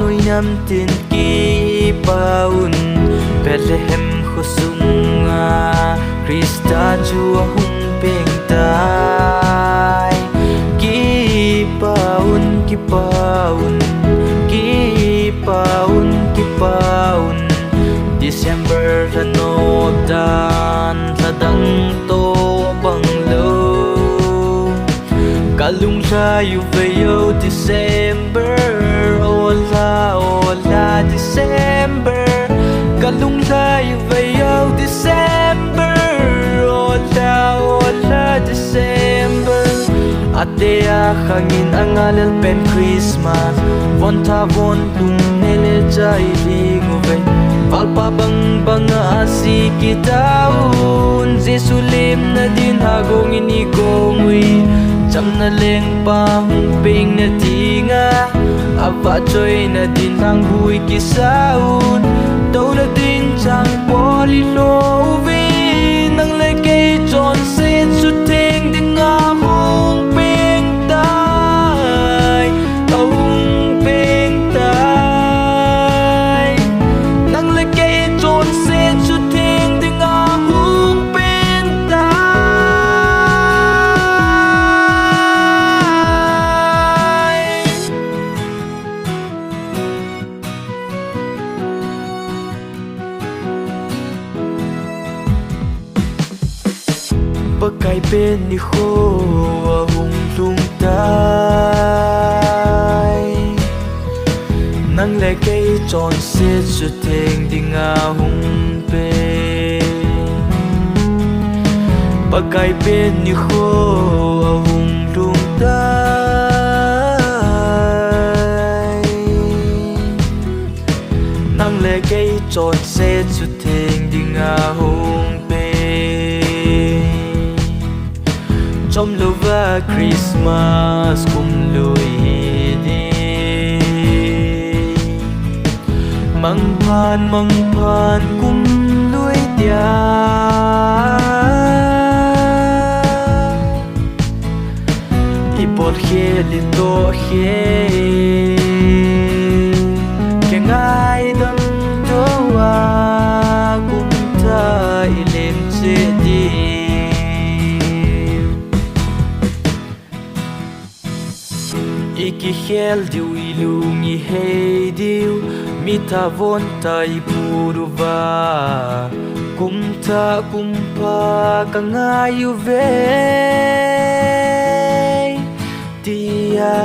nuôi nhâm tin ki paun Bethlehem khusunga Krista Chúa hung beng tai ki paun ki paun ki paun ki paun December ranop dan ladang to bang lo Kalung sayo vayo December Ola ola December Kalung sayo vayo December Ola ola December Ate akangin ang alal pen Christmas Von ta von tung nele jay lingove Palpa bang banga asi kitaun Jesulim na din hagong inigongwi Cham na leng pa hung ping na tinga Aba choy na din ang buhay kisaun Daw na din chang polilovin Nang lagay John St. Suting din nga hung ping tay Hung ping tay Nang lagay John St. Suting din nga hung ping tay Pagkay bên ni khô hung lung tay Nang lệ cây tròn xếp sự thênh đi ngà hung bên Pagkay bên ni khô hung lung tay Nang lệ cây tròn xếp sự thênh đi ngà hung bên Chomlouva Christmas kumlui di Mang phan kumlui tia Ipot khe lito khe Ke ngai dam doa kumta ilim che di Iki hel diu ilungi hei diu Mita von tai puruva Kumta kumpa kangayu vei Dia